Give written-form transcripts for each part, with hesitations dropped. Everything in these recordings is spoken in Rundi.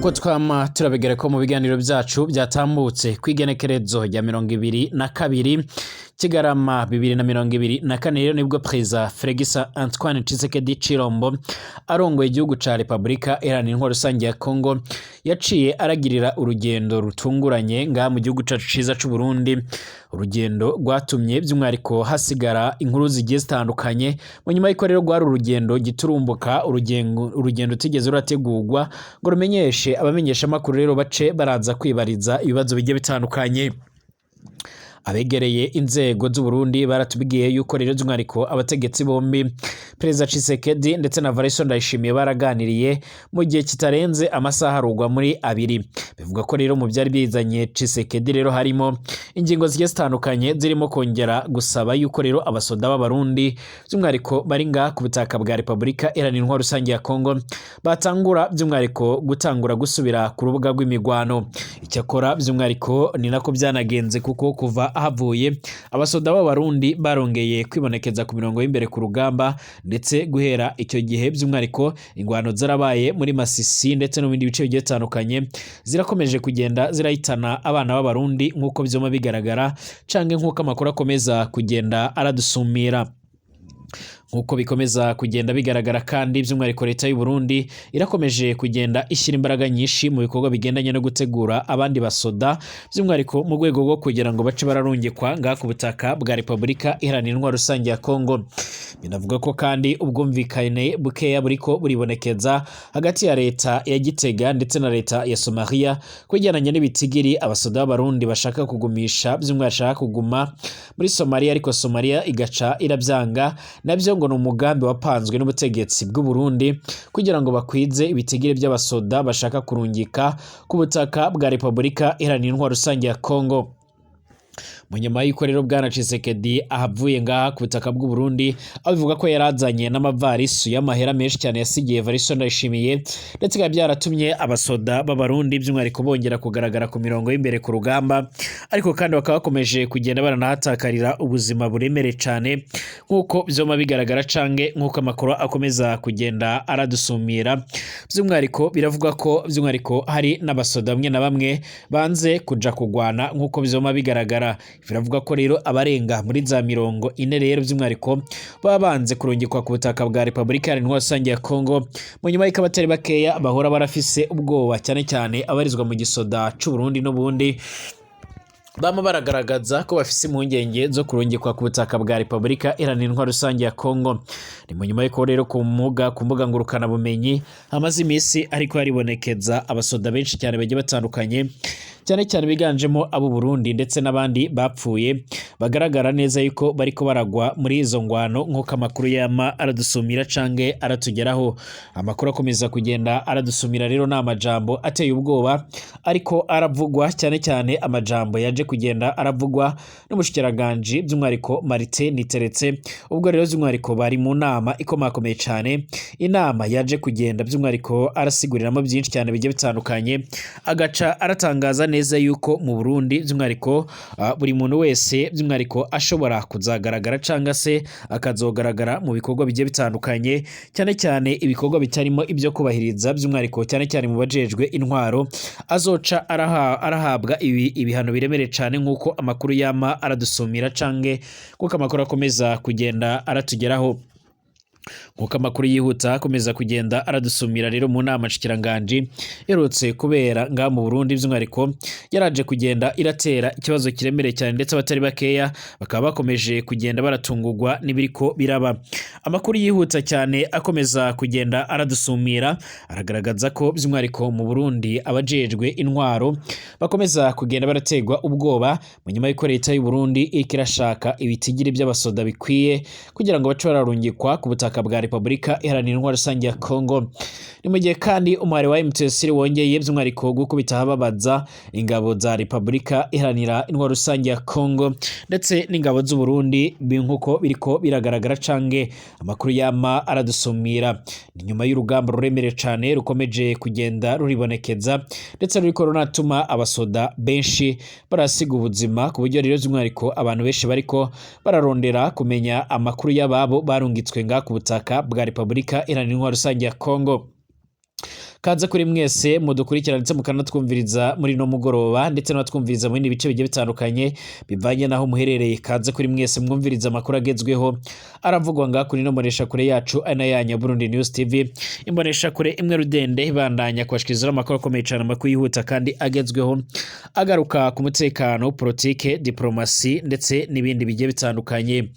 nkuko twama turabegera ko mu biganiro byacu byatambutse kwigenekerezo rya 22 Kigarama 2024 rero nibwo Perezida Félix Antoine Tshisekedi Tshilombo arongoye igihugu ca Republika Iharanira Intwaro Rusange ya Congo yaciye aragirira urugendo rutunguranye nga mu gihugu cacu ciza c'u Burundi. Urugendo rwatumye by'umwariko hasigara inkuru zigiye zitandukanye mu nyuma y'iko rero rwari urugendo giturumbuka urugendo tigeze rurategurwa ngo rumenyeshe abamenyesha makuru rero bace baraza kwibariza ibibazo bigiye bitandukanye. Abegereye inzego z'u Burundi baratubigiye yuko rero by'umwariko abategetsi bombi Perezida Tshisekedi ndetse na Valentin Ndayishimiye baraganiriye mu gihe kitarenze amasaha arugwa muri abiri. Bivuga ko rero mu byari bizanye Tshisekedi rero harimo ingingo zigiye zitandukanye zirimo kongera gusaba yuko rero abasoda b'abarundi by'umwariko bari nga ku butaka bwa Republika Iharanira Intwaro Rusange ya Congo batangura by'umwariko gutangura gusubira ku rubuga rw'imigwano. Icyakora by'umwariko ni nako byanagenze kuko kuva ahavuye abasoda b'abarundi barongeye kwibonekeza ku mirongo y'imbere ku rugamba, ndetse guhera icyo gihe by'umwariko ingwano zarabaye muri Masisi ndetse no bindi bice bigiye bitandukanye zirakomeje kugenda zirahitana abana b'abarundi nkuko byoma bigaragara canke nkuko amakuru akomeza kugenda aradusumira. Nkuko bikomeza kugenda bigaragara kandi by'umwariko leta y'u Burundi irakomeje kugenda ishyira imbaraga nyinshi mu bikorwa bigendanye no gutegura abandi basoda by'umwariko mu rwego rwo kugira ngo bace bararungikwa nga ku butaka bwa Republika Iharanira Intwaro Rusange ya Congo. Binavuga ko kandi ubwumvikane bukeya buriko buribonekeza hagati ya leta ya Gitega ndetse na leta ya Somalia kujyananye n'ibitigiri abasoda b'abarundi bashaka kugumisha by'umwashaka kuguma muri Somalia, ariko Somalia igaca irabyanga. Nabyo ngo n'umugambi wapanzwe n'ubutegetsi bw'u Burundi kugira ngo bakwize ibitigire by'abasoda bashaka kurungika ku butaka bwa Republika Iharanira Intwaro Rusange ya Congo. Munyuma y'uko rero bwana Tshisekedi ahavuye ngaha ku butaka bw'u Burundi abivuga ko yarazanye n'amavarisu y'amahera menshi cyane yasigiye Valentin Ndayishimiye, ndetse ga byaratumye abasoda b'abarundi by'umwariko bongera kugaragara ku mirongo y'imbere ku rugamba, ariko kandi bakaba bakomeje kugenda baranahatakarira ubuzima buremere cyane nkuko byoma bigaragara canke nkuko amakuru akomeza kugenda aradusumira. By'umwariko biravuga ko by'umwariko hari n'abasoda bamwe na bamwe banze kuja kugwana nkuko byoma bigaragara. Biravuga ko rero abarenga muri za 40 rero by'umwariko babanze kurungikwa ku butaka bwa Republika Iharanira Intwaro Rusange ya Congo mu nyuma y'iko abatari bakeya bahora barafise ubwoba cyane cyane abarizwa mu gisoda c'u Burundi n'ubundi bama baragaragaza ko bafise impungenge zo kurungikwa ku butaka bwa Republika Iharanira Intwaro Rusange ya Congo. Ni mu nyuma y'iko rero ku mbuga ngurukana bumenyi hamaze imisi ariko yaribonekeza abasoda benshi cyane bagiye batandukanye cyane cyane biganjemo abo Burundi ndetse n'abandi bapfuye bagaragara neza yuko bariko baragwa muri izo ngwano nkuko amakuru yama aradusumira canke aratugeraho. Amakuru akomeza kugenda aradusumira rero n'amajambo ateye ubwoba ariko aravugwa cyane cyane amajambo yaje kugenda aravugwa n'umushikiranganje by'umwariko Martin Niteretse. Ubwo rero by'umwariko bari mu nama ikomakomeye cyane, inama yaje kugenda by'umwariko arasiguriramo byinshi cyane bigiye bitandukanye, agaca aratangaza neza yuko mu Burundi by'umwariko buri muntu wese by'umwariko ashobora kuzagaragara canga se akazogaragara mu bikorwa bigiye bitandukanye, cyane cyane ibikorwa bitarimo ibyo kubahiriza by'umwariko cyane cyane mu bajejwe intwaro azoca arahabwa ibihano biremere cyane nkuko amakuru yama aradusumira canke kuko amakuru akomeza kugenda aratugeraho. Nkuko amakuru yihuta akomeza kugenda aradusumira rero mu nama nshikiranganje yerutse kubera nga mu Burundi by'umwariko yaraje kugenda iratera ikibazo kiremere cyane, ndetse abatari bakeya bakaba bakomeje kugenda baratungurwa n'ibiriko biraba. Amakuru yihuta cyane akomeza kugenda aradusumira aragaragaza ko by'umwariko mu Burundi abajejwe intwaro bakomeza kugenda barategwa ubwoba mu nyuma y'iko leta y'u Burundi ikirashaka ibitigiri by'abasoda bikwiye kugira ngo bace bararungikwa ku butaka bwa Republika Iharanira Intwaro Rusange ya Congo. Ni mu gihe kandi umwari wa MTSR wongeye by'umwariko gukubita hababaza ingabo za Republika Iharanira Intwaro Rusange ya Congo ndetse n'ingabo z'u Burundi nkuko biriko biragaragara cange amakuru yama aradusumira. Ni nyuma y'urugamba ruremere cyane rukomeje kugenda ruribonekeza ndetse ruriko runatuma abasoda benshi barasiga ubuzima, ku buryo rero by'umwariko abantu benshi bariko bararondera kumenya amakuru y'ababo barungitswe nga ku butaka bwa Republika Iharanira Intwaro Rusange ya Congo. kaze kuri mwese mudukurikirana ndetse mukanatwumviriza muri no mugoroba ndetse n'atwumviriza mu bindi bice bigiye bitandukanye bivanye naho muherereye. Kaze kuri mwese mwumviriza amakuru agezweho aravugwa nga kuri no moresha kure yacu ana yanya Burundi News TV, imbonesha kure imwe rudende ibandanya kwashikiriza amakuru akomeye cyane, amakuru yihuta kandi agezweho agaruka ku mutekano, politike, diplomasi ndetse n'ibindi bigiye bitandukanye.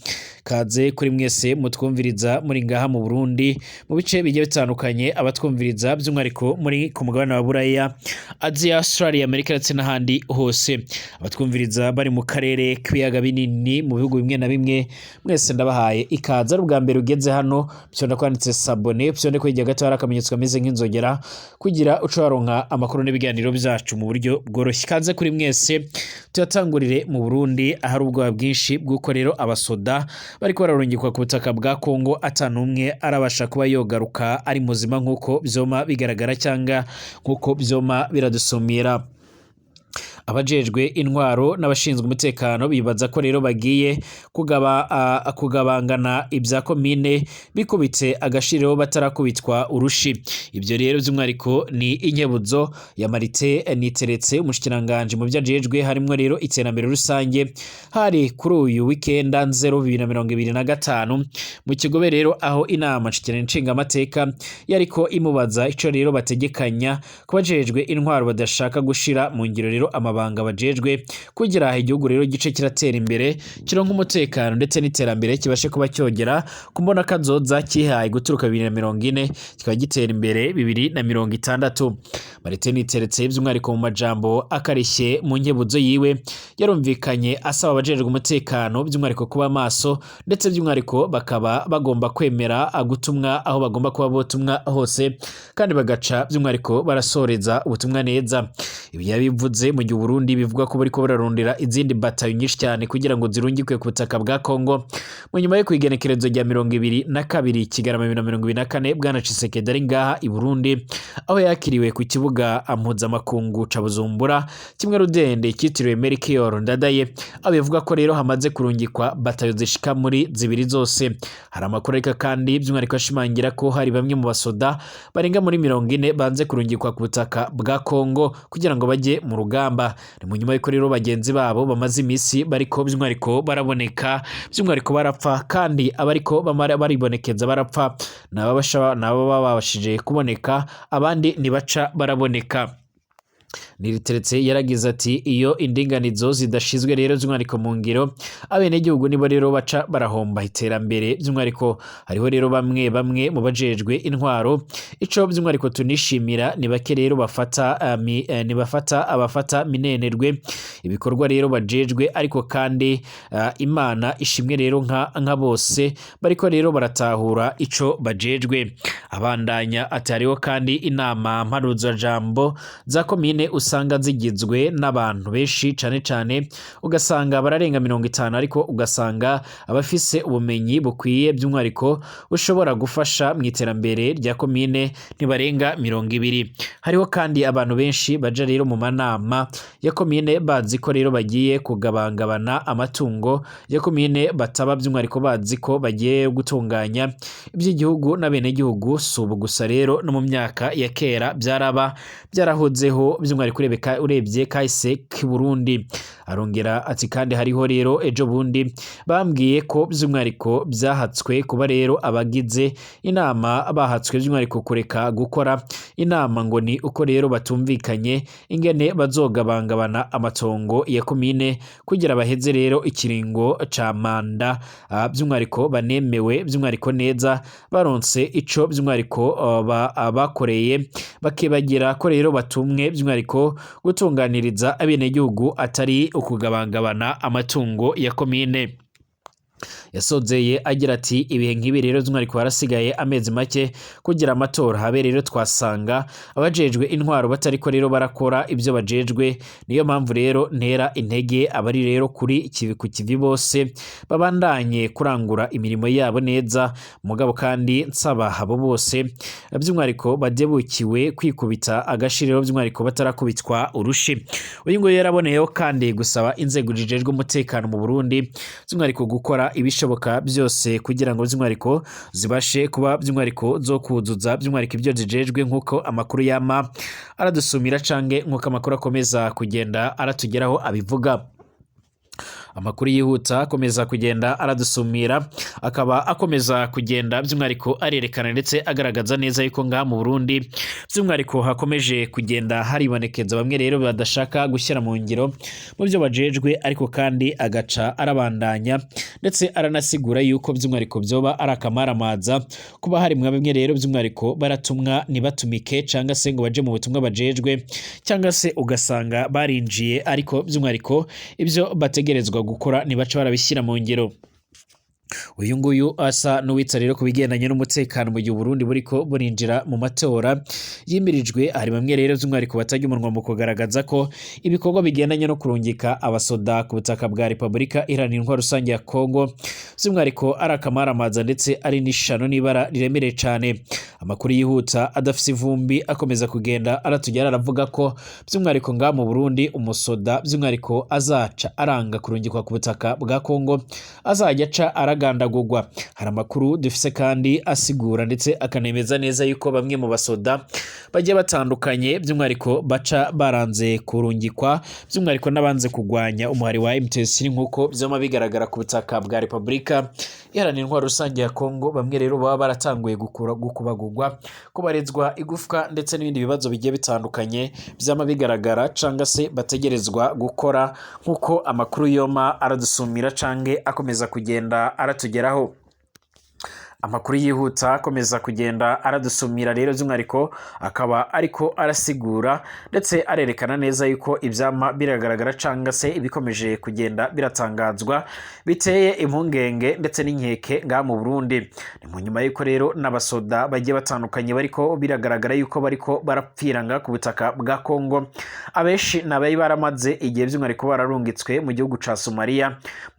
Kaze kuri mwese mutwumviriza muri ngaha mu Burundi mu bice bigiye bitandukanye, abatwumviriza by'umwariko muri ku mugabane wa Buraya, Asia, Australia, Amerika ndetse n'ahandi hose, abatwumviriza bari mu karere k'ibiyaga binini mu bihugu bimwe na bimwe, mwese ndabahaye ikaze. Ari ubwa mbere ugeze hano byonda kwanditse sabone, byonde kwijya gato hari akamenyetso kameze nk'inzogera kugira ucaronka amakuru n'ibiganiro byacu mu buryo bworoshye. Kaze kuri mwese tuyatangurire mu Burundi ahari ubwoba bwinshi bw'uko rero abasoda bariko bararungikwa ku butaka bwa Kongo atanumwe arabasha kuba yogaruka ari muzima nk'uko vyoma bigaragara cyangwa nk'uko vyoma biradusomera. Abajejwe intwaro n'abashinzwe umutekano bibaza ko rero bagiye kugabangana ibya komine bikubitse agashiriro batarakubitwa urushi. Ibyo rero by'umwariko ni inkebuzo ya Marite Niteretse, umushikiranganje mu byajejwe harimo rero iterambere rusange, hari kuri uyu weekend 2025 mu Kigobe rero aho inama nshinga amateka yariko imubaza ico rero bategekanya kubajejwe intwaro badashaka gushira mu ngiro rero amabanga bajejwe kugira igihugu rero gice kiratera imbere kironka umutekano ndetse n'iterambere kibashe kuba cyogera kumbona kazoza kihaye guturuka 2040 kikaba gitera imbere 2060. Marite Niteretse by'umwariko mu majambo akarishye mu nkebuzo yiwe yarumvikanye asaba abajejwe umutekano by'umwariko kuba maso ndetse by'umwariko bakaba bagomba kwemera gutumwa aho bagomba kuba botumwa hose kandi bagaca by'umwariko barasoreza ubutumwa neza. Ibi yabivuze mu gihe Burundi bivuga ko bariko bararondera izindi batayo nyinshi cyane kugira ngo zirungikwe ku butaka bwa Kongo mu nyuma yo kwigenekerezo rya 22 Kigarama 2024 bwana Tshisekedi ari ngaha i Burundi aho yakiriwe ku kibuga mpuzamakungu ca Bujumbura kimwe rudende kitiriwe Melchior Ndadaye, aho bivuga ko rero hamaze kurungikwa batayo zishika muri zibiri zose. Hari amakuru ariko kandi by'umwariko ashimangira ko hari bamwe mu basoda barenga muri 40 banze kurungikwa ku butaka bwa Kongo kugira ngo baje mu rugamba. Ni mu nyuma y'uko rero bagenzi babo bamaze imisi bariko by'umwariko baraboneka, by'umwariko barapfa, kandi abariko baribonekeza barapfa nabo babashije kuboneka, abandi nibaca baraboneka. Niteretse yaragize ati iyo indinganizo zidashizwe rero by'umwariko mu ngiro abene gihugu nibo rero baca barahomba iterambere. By'umwariko hariho rero bamwe mu bajejwe intwaro ico by'umwariko tunishimira ni bake rero abafata minenerwe ibikorwa rero bajejwe, ariko kandi Imana ishimwe rero nka bose bariko rero baratahura ico bajejwe. Abandanya atariho kandi inama mpanuzo jambo za komine usanga zigizwe n'abantu benshi cane ugasanga bararenga 50, ariko ugasanga abafise ubumenyi bukwiye by'umwariko ushobora gufasha mu iterambere rya komine ntibarenga 20. Hariho kandi abantu benshi baja rero mu manama ya komine bazi ko rero bagiye kugabangabana amatungo ya komine, bataba by'umwariko bazi ko bagiye gutunganya iby'igihugu n'abene gihugu. Subu gusa rero no mu myaka ya kera byarahozeho by'umwariko urebye kahise k'Uburundi. Arongera ati kandi hariho rero ejo bundi bambwiye ko by'umwariko byahatswe kuba rero abagize inama bahatswe by'umwariko kureka gukora inama ngo ni uko rero batumvikanye ingene bazogabangabana amatongo ya komine kugira baheze rero ikiringo ca manda by'umwariko banemewe by'umwariko neza baronse ico by'umwariko bakoreye bakibagira ko rero batumwe by'umwariko gutunganiriza abene gihugu atari ukugabangabana amatungo ya komine. Yasozeye agira ati ibihe nk'ibi rero by'umwariko harasigaye amezi make kugira amatora habe, rero twasanga abajejwe intwaro batariko rero barakora ibyo bajejwe. Niyo mpamvu rero ntera intege abari rero kuri ku kivi bose babandanye kurangura imirimo yabo neza, mugabo kandi nsaba abo bose by'umwariko badebukiwe kwikubita agashiriro by'umwariko batarakubitwa urushi. Uyu ngo yaraboneyeho kandi gusaba inzego zijejwe umutekano mu Burundi by'umwariko gukora ibisha ibishoboka byose kugira ngo by'umwihariko zibashe kuba by'umwihariko zo kuzuza by'umwihariko ibyo zijejwe nk'uko amakuru yama aradusumira canke nk'uko amakuru akomeza kugenda aratugeraho abivuga. Amakuru yihuta akomeza kugenda aradusumira, akaba akomeza kugenda by'umwihariko arerekana ndetse agaragaza neza yuko ngaha mu Burundi by'umwihariko hakomeje kugenda haribonekeza bamwe rero badashaka gushyira mu ngiro mu byo bajejwe, ariko kandi agaca arabandanya ndetse aranasigura yuko by'umwihariko byoba ari akamaramaza kuba hari bamwe rero by'umwihariko baratumwa ntibatumike cyangwa se ngo baje mu butumwa bajejwe, cyangwa se ugasanga barinjiye ariko by'umwihariko ibyo bategerezwa gukora ntibaca barabishyira mu ngiro. Uyu nguyu asa n'uwitsa rero ku bigendanye n'umutekano mu gihe Burundi buriko burinjira mu matora yimirijwe. Hari bamwe rero by'umwihariko batajya umunwa mu kugaragaza ko ibikorwa bigendanye no kurungika abasoda ku butaka bwa Repubulika Iharanira Intwaro Rusange ya Kongo by'umwihariko ari akamaramaza ndetse ari n'ishano n'ibara riremereye cyane. Amakuru yihuta adafise ivumbi akomeza kugenda aratugera aravuga ko by'umwihariko ngaha mu Burundi umusoda by'umwihariko azaca aranga kurungikwa ku butaka bwa Kongo azajya aca aragandagurwa. Hari amakuru dufise kandi asigura ndetse akanemeza neza yuko bamwe mu basoda bagiye batandukanye by'umwihariko baca baranze kurungikwa by'umwihariko n'abanze kugwanya umuhari wa M23 nk'uko byama bigaragara ku butaka bwa Repubulika Iharanira Intwaro Rusange ya Kongo. Bamwe rero baba baratanguye gukubagurwa, kubarezwa igufwa ndetse n'ibindi bibazo bigiye bitandukanye byama bigaragara canga se bategerezwa gukora nk'uko amakuru yoma aradusumira cange akomeza kugenda aratugeraho. Amakuru yihuta akomeza kugenda aradusumira rero by'umwihariko akaba ariko arasigura ndetse arerekana neza yuko ibyama biragaragara canga se ibikomeje kugenda biratangazwa biteye impungenge ndetse n'inkeke ngaha mu Burundi. Ni mu nyuma yuko rero n'abasoda bagiye batandukanye bariko biragaragara yuko bariko barapfiranga ku butaka bwa Kongo. Abenshi nabayi baramaze igihe by'umwihariko bararungitswe mu gihugu ca Somalia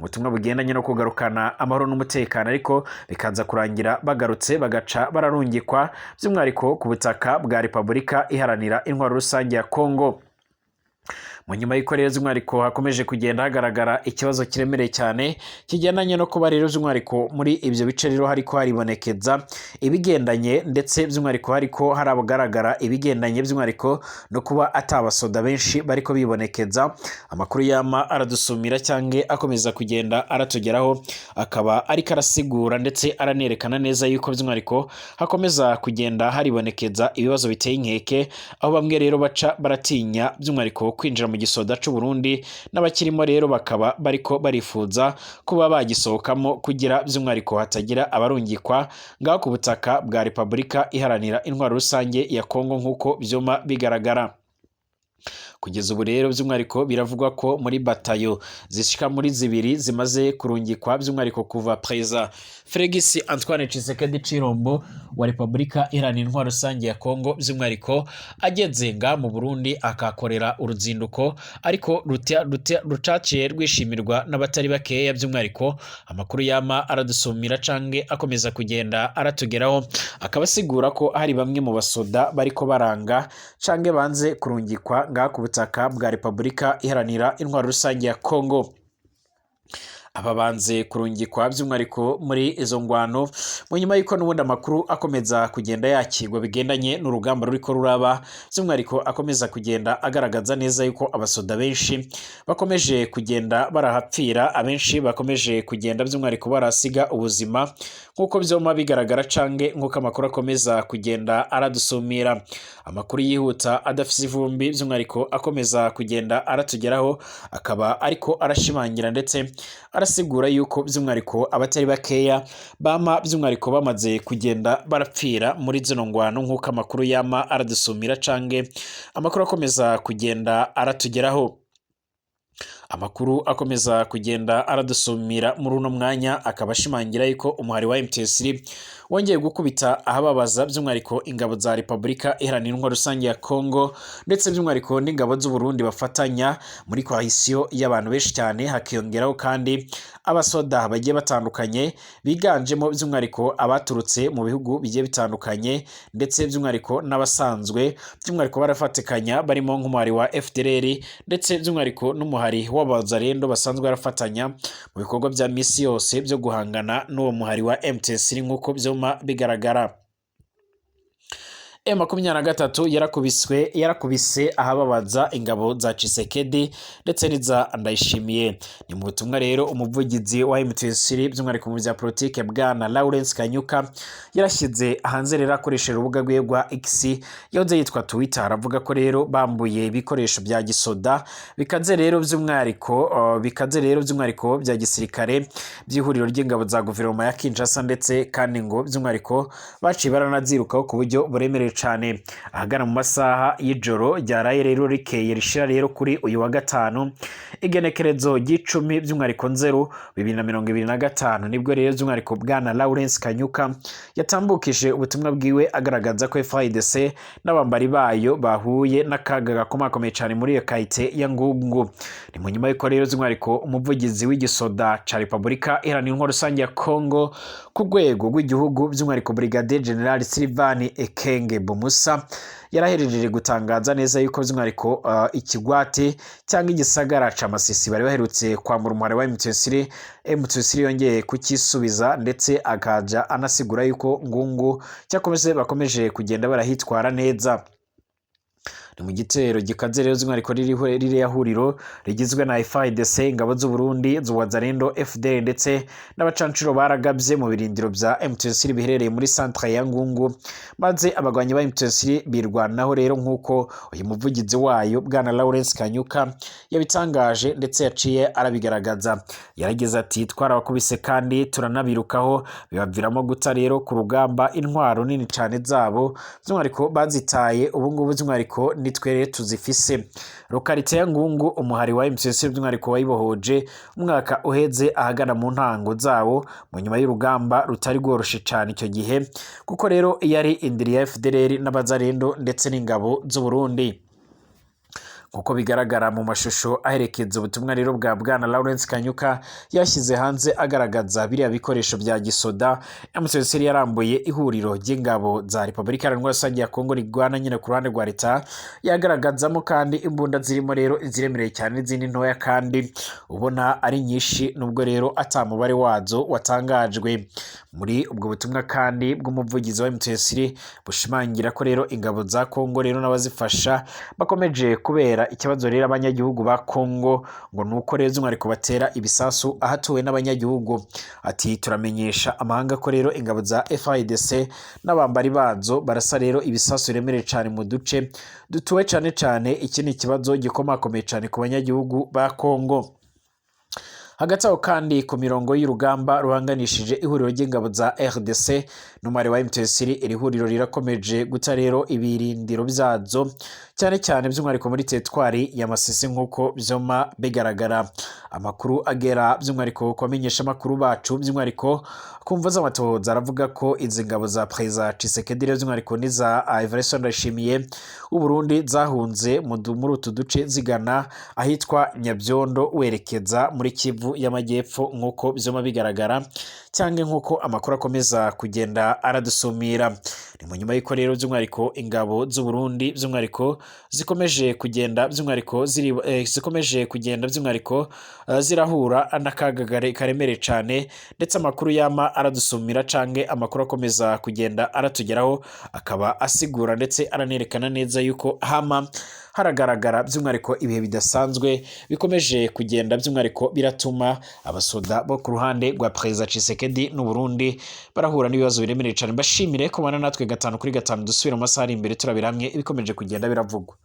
mu butumwa bugendanye no kugarukana amahoro n'umutekano, ariko bikaza kurangira bagarutse bagaca bararungikwa by'umwihariko ku butaka bwa Repubulika Iharanira Intwaro Rusange ya Kongo. Mu nyuma y'uko rero by'umwihariko hakomeje kugenda hagaragara ikibazo kiremereye cyane kigendanye no kuba rero by'umwihariko muri ibyo bice rero hariko haribonekeza ibigendanye ndetse by'umwihariko hariko haragaragara ibigendanye by'umwihariko no kuba atabasoda benshi bariko bibonekeza. Amakuru yama aradusumira cyange akomeza kugenda aratugeraho, akaba ariko arasigura ndetse aranerekana neza yuko by'umwihariko hakomeza kugenda haribonekeza ibibazo biteye inkeke, aho bamwe rero baca baratinya by'umwihariko kwinjira mu gisoda c'u Burundi n'abakirimo rero bakaba bariko barifuza kuba bagisohokamo kugira by'umwihariko hatagira abarungikwa ngaho ku butaka bwa Repubulika Iharanira Intwaro Rusange ya Kongo nk'uko byoma bigaragara. Kugeza ubu rero by'umwihariko biravugwa ko muri batayo zishika muri zibiri zimaze kurungikwa by'umwihariko kuva Preza Félix Antoine Tshisekedi Tshilombo wa Repubulika Iharanira Intwaro Rusange ya Kongo by'umwihariko ageze nga mu Burundi akakorera uruzinduko, ariko rucaciye rwishimirwa n'abatari bakeya by'umwihariko. Amakuru yama aradusumira cange akomeza kugenda aratugeraho, akaba asigura ko hari bamwe mu basoda bariko baranga cange banze kurungikwa nga ku butaka bwa Repubulika Iharanira Intwaro Rusange ya Kongo. Ababanze kurungikwa by'umwihariko muri izo ngwano mu nyuma y'uko n'ubundi amakuru akomeza kugenda yakirwa bigendanye n'urugamba ruriko ruraba by'umwihariko akomeza kugenda agaragaza neza yuko abasoda benshi bakomeje kugenda barahapfira, abenshi bakomeje kugenda by'umwihariko barasiga ubuzima nk'uko byoma bigaragara cange nk'uko amakuru akomeza kugenda aradusumira. Amakuru yihuta adafise ivumbi by'umwihariko akomeza kugenda aratugeraho, akaba ariko arashimangira ndetse arasigura yuko by'umwihariko abatari bakeya bama by'umwihariko bamaze kugenda barapfira muri zino ngwano nk'uko amakuru yama aradusumira cange amakuru akomeza kugenda aratugeraho. Amakuru akomeza kugenda aradusumira muri uno mwanya akaba ashimangira yuko umuhari wa M23 wongeye gukubita ahababaza by'umwihariko ingabo za Repubulika Iharanira Intwaro Rusange ya Kongo ndetse by'umwihariko n'ingabo z'u Burundi bafatanya muri coalition y'abantu benshi cyane, hakiyongeraho kandi abasoda bagiye batandukanye biganjemo by'umwihariko abaturutse mu bihugu bigiye bitandukanye ndetse by'umwihariko n'abasanzwe by'umwihariko barafatikanya barimo nk'umuhari wa FDLR ndetse by'umwihariko n'umuhari w'abazarendo basanzwe barafatanya mu bikorwa vya misi yose byo guhangana n'uwo muhari wa M23 nk'uko vyoma bigaragara. M23 yarakubise ahababaza ingabo za Tshisekedi ndetse n'iza Ndayishimiye. Ni mu butumwa rero umuvugizi wa M23 by'umwihariko mu vya politike bwana Lawrence Kanyuka yarashyize hanze rero akoresheje urubuga rwe rwa X yahoze yitwa Twitter, aravuga ko rero bambuye ibikoresho bya gisoda bikaze rero by'umwihariko bya gisirikare by'ihuriro ry'ingabo za guverinoma ya Kinshasa, ndetse kandi ngo by'umwihariko baciye baranazirukaho ku buryo buremereye cyane. Ahagana mu masaha y'ijoro ryaraye rero rikeye rishira rero kuri uyu wa gatanu igenekerezo ry'icumi by'umwihariko 2025 nibwo rero by'umwihariko bwana Lawrence Kanyuka yatambukije ubutumwa bwiwe agaragaza ko FARDC n'abambari bayo bahuye n'akaga gakomakomeye cyane muri iyo kaite ya Ngungu. Ni mu nyuma y'uko rero by'umwihariko umuvugizi w'igisoda ca Repubulika Iharanira Intwaro Rusange ya Congo ku rwego rw'igihugu by'umwihariko Brigadier General Sylvain Ekenge Bumusa yaraherejeje gutangaza neza yuko by'umwihariko ikigwate cyangwa igisagara ca Masisi bari baherutse kwambura umuhari wa M23 yongeye kukisubiza, ndetse akaja anasigura yuko Ngungu cyakomeze bakomeje kugenda barahitwara neza. Ni mu gitero gikaze rero by'umwihariko ririya huriro rigizwe na FARDC, ingabo z'u Burundi, z'Uwazarendo, FDL ndetse n'abacancuro baragabye mu birindiro bya M23 biherereye muri centre ya Ngungu, maze abagwanyi ba M23 birwanaho rero nk'uko uyu muvugizi wayo bwana Lawrence Kanyuka yabitangaje ndetse yaciye arabigaragaza. Yarageze ati twarabakubise kandi turanabirukaho bibaviramo guta rero ku rugamba intwaro nini cyane zabo by'umwihariko bazitaye ubu ngubu by'umwihariko nitwe tuzifise. Lokalite ya Ngungu umuhari wa M23 by'umwihariko wayibohoje umwaka uheze ahagana mu ntango zawo mu nyuma y'urugamba rutari rworoshe cyane icyo gihe, kuko rero yari indiri ya FDLR n'abazarendo ndetse n'ingabo z'u Burundi. Kuko bigaragara mu mashusho aherekeza ubutumwa rero bwa bwana Lawrence Kanyuka yashyize hanze agaragaza biriya bikoresho bya gisoda, M23 yarambuye ihuriro ry'ingabo za Repubulika Iharanira Intwaro Rusange ya Congo rigwana nyine ku ruhande rwa leta, yagaragazamo kandi imbunda zirimo rero iziremereye cyane n'izindi ntoya kandi ubona ari nyinshi, nubwo rero atamubare wazo watangajwe. Muri ubwo butumwa kandi bw'umuvugizi wa M23 bushimangira ko rero ingabo za Congo rero n'abazifasha bakomeje kubera ikibazo rero abanyagihugu ba Congo, ngo nuko rero by'umwihariko batera ibisasu ahatuwe n'abanyagihugu. Ati turamenyesha amahanga ko rero ingabo za FARDC n'abambari bazo barasa rero ibisasu biremereye cyane mu duce dutuwe cyane. Iki ni ikibazo gikomakomeye cyane ku banyagihugu ba Congo. Hagati aho kandi ku mirongo y'urugamba ruhanganishije ihuriro ry'ingabo za RDC n'umubare wa M23, iri huriro rirakomeje guta rero ibirindiro byazo cyane by'umwihariko muri teritwari ya Masisi nk'uko byoma bigaragara. Amakuru agera by'umwihariko kubamenyesha amakuru bacu by'umwihariko kumva z'amatohoza aravuga ko izi ngabo za President Tshisekedi by'umwihariko n'iza Evariste Ndayishimiye u Burundi zahunze muri utu duce zigana ahitwa Nyabyondo werekeza muri Kivu y'Amajyepfo nk'uko byoma bigaragara, cyangwa nk'uko amakuru akomeza kugenda aradusumira. Ni mu nyuma y'uko rero by'umwihariko ingabo z'u Burundi by'umwihariko zikomeje kugenda by'umwihariko zirahura n'akaga karemere cyane, ndetse amakuru yama aradusumira canke amakuru akomeza kugenda aratugeraho akaba asigura ndetse aranerekana neza yuko hama haragaragara by'umwihariko ibihe bidasanzwe bikomeje kugenda by'umwihariko biratuma abasoda bo ku ruhande rwa President Tshisekedi n'u Burundi barahura n'ibibazo biremereye cyane. Bashimire ko bana natwe 5 kuri 5 dusubira mu masaha ari imbere turabiramwe ibikomeje kugenda biravugwa.